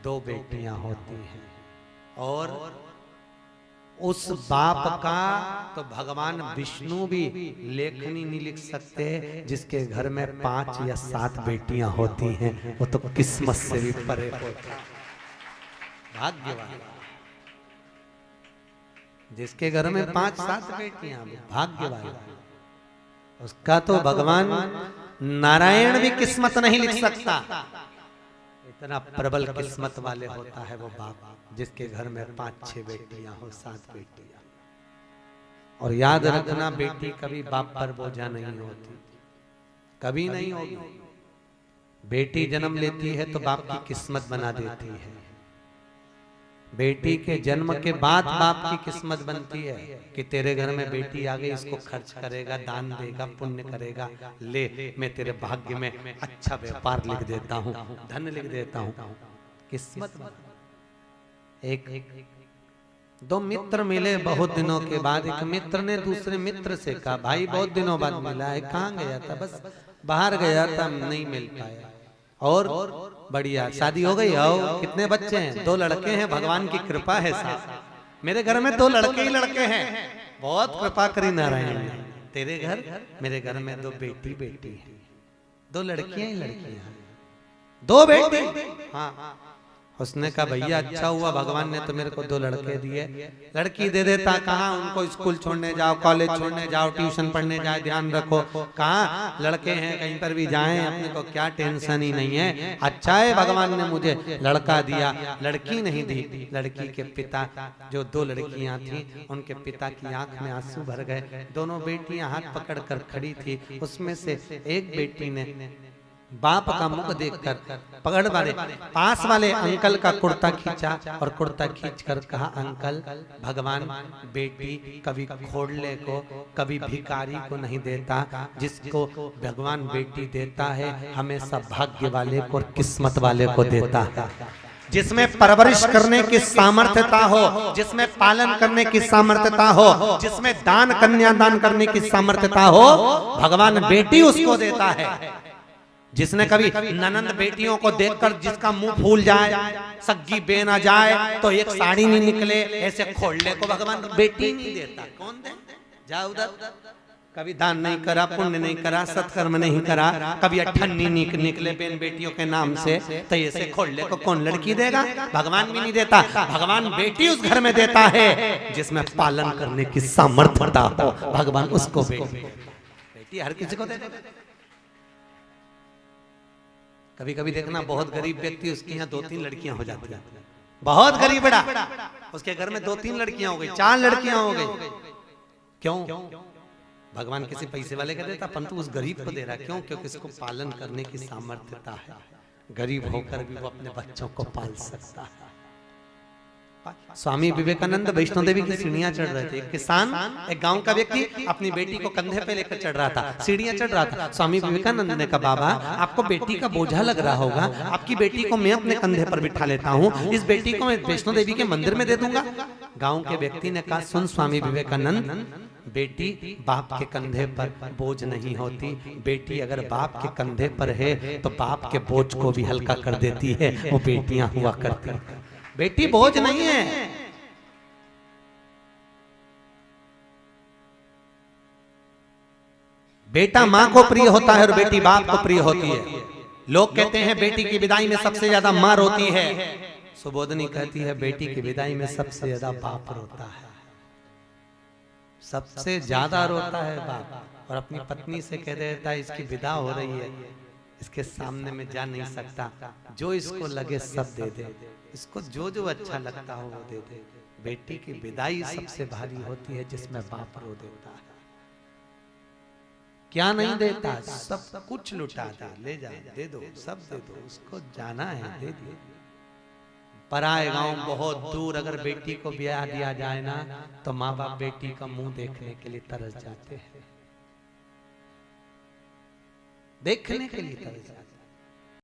2 बेटियां होती हैं। और उस बाप का तो भगवान विष्णु भी लेखनी नहीं लिख सकते जिसके घर में 5 या 7 बेटियां होती हैं। वो तो किस्मत से भी परे होता, भाग्यवान। जिसके घर में 5-7 बेटियां, भाग्यवान। उसका तो भगवान नारायण भी किस्मत नहीं लिख सकता। इतना प्रबल किस्मत वाले होता है वो बाप जिसके घर में 5-6 बेटियां हो, 7 बेटियां। और याद रखना, बेटी कभी बाप पर बोझा नहीं होती, कभी नहीं होगी। बेटी जन्म लेती है तो बाप की किस्मत बना देती है। बेटी के जन्म के बाद बाप की किस्मत बनती है कि तेरे घर में बेटी आ गई, इसको खर्च करेगा, दान देगा, पुण्य करेगा, ले मैं तेरे भाग्य में अच्छा व्यापार लिख देता हूँ, धन लिख देता हूँ। किस्मत। एक 2 मित्र मिले बहुत दिनों के बाद। एक मित्र ने दूसरे मित्र से कहा, भाई बहुत दिनों बाद मिला है, कहाँ गया था? बस बाहर गया था, नहीं मिल पाया। और बढ़िया शादी हो गई? आओ। कितने बच्चे हैं? 2 लड़के हैं, भगवान की कृपा है साहब। मेरे घर में 2 लड़के ही लड़के हैं, बहुत कृपा करी नारायण ने। तेरे घर? मेरे घर में 2 बेटी है, 2 लड़कियां ही लड़कियां, 2 बेटी। हाँ। उसने कहा भैया अच्छा हुआ भगवान ने तो मेरे को 2 लड़के दिए, लड़की दे देता कहाँ उनको स्कूल छोड़ने जाओ, कॉलेज छोड़ने जाओ, ट्यूशन पढ़ने जाए, ध्यान रखो। कहाँ लड़के हैं, कहीं पर भी जाएं, अपने को क्या टेंशन ही नहीं है। अच्छा है भगवान ने मुझे लड़का दिया, लड़की नहीं दी। लड़की के पिता, जो 2 लड़कियां थी, उनके पिता की आंख में आंसू भर गए। दोनों बेटियां हाथ पकड़ कर खड़ी थी। उसमें से एक बेटी ने बाप का मुख देखकर पकड़ वाले पास वाले अंकल का कुर्ता खींचा और कुर्ता खींचकर कहा, अंकल भगवान बेटी कभी खोड़ले को, कभी भिखारी को नहीं देता, जिसको भगवान बेटी देता है हमेशा भाग्य वाले को और किस्मत वाले को देता है। जिसमें परवरिश करने की सामर्थ्यता हो, जिसमें पालन करने की सामर्थ्यता हो, जिसमें दान कन्यादान करने की सामर्थ्यता हो, भगवान बेटी उसको देता है। जिसने कभी ननंद बेटियों को देखकर जिसका मुंह फूल जाए, सग्गी बे ना जाए, तो एक साड़ी नहीं निकले, ऐसे खोड़ले को भगवान बेटी नहीं देता। कौन दे? जा उधर। कभी दान नहीं करा, पुण्य नहीं करा, सत्कर्म नहीं करा, कभी अठन्नी निकले बेन बेटियों के नाम से, तो ऐसे खोड़ले को कौन लड़की देगा? भगवान भी नहीं देता। भगवान बेटी उस घर में देता है जिसमें पालन करने की सामर्थ्यता हो, भगवान उसको बेटी हर किसी को दे देता। कभी कभी देखना बहुत गरीब व्यक्ति, उसके यहाँ 2-3 लड़कियां हो जाती हैं। बहुत गरीब बड़ा, उसके घर में 2-3 लड़कियां हो गई, 4 लड़कियां हो गई। क्यों? भगवान किसी पैसे वाले का देता, परंतु उस गरीब को दे रहा। क्यों? क्योंकि इसको पालन करने की सामर्थ्यता है। गरीब होकर भी वो अपने बच्चों को पाल सकता है। स्वामी विवेकानंद वैष्णो देवी की सीढ़ियां चढ़ रहे थे। एक किसान, एक गांव का व्यक्ति अपनी बेटी को कंधे पे लेकर चढ़ रहा था, सीढ़ियां चढ़ रहा था। स्वामी विवेकानंद ने कहा, बाबा आपको बेटी का बोझा लग रहा होगा, आपकी बेटी को मैं अपने कंधे पर बिठा लेता हूँ, इस बेटी को मैं वैष्णो देवी के मंदिर में दे दूंगा। गाँव के व्यक्ति ने कहा, सुन स्वामी विवेकानंद, बेटी बाप के कंधे पर बोझ नहीं होती। बेटी अगर बाप के कंधे पर है तो बाप के बोझ को भी हल्का कर देती है। वो बेटियां हुआ करती हैं। बेटी बोझ नहीं है। बेटा मां को प्रिय होता है और बेटी बाप को प्रिय होती है। लोग कहते हैं बेटी की विदाई में सबसे ज्यादा मां रोती है। सुबोधनी कहती है बेटी की विदाई में सबसे ज्यादा बाप रोता है, सबसे ज्यादा रोता है बाप। और अपनी पत्नी से कह देता है इसकी विदा हो रही है, इसके सामने में जा नहीं सकता, जो इसको लगे सब दे दे, इसको जो जो अच्छा लगता हो वो दे दे। बेटी की विदाई सबसे भारी होती है जिसमें बाप रो देता है। क्या नहीं देता? सब कुछ लुटाता, ले जा, दे दो, सब दे दो, उसको जाना है दे दे। पराए गांव बहुत दूर अगर बेटी को ब्याह दिया जाए ना, तो माँ बाप बेटी का मुंह देखने के लिए तरस जाते हैं, देखने के लिए तरस जाते हैं।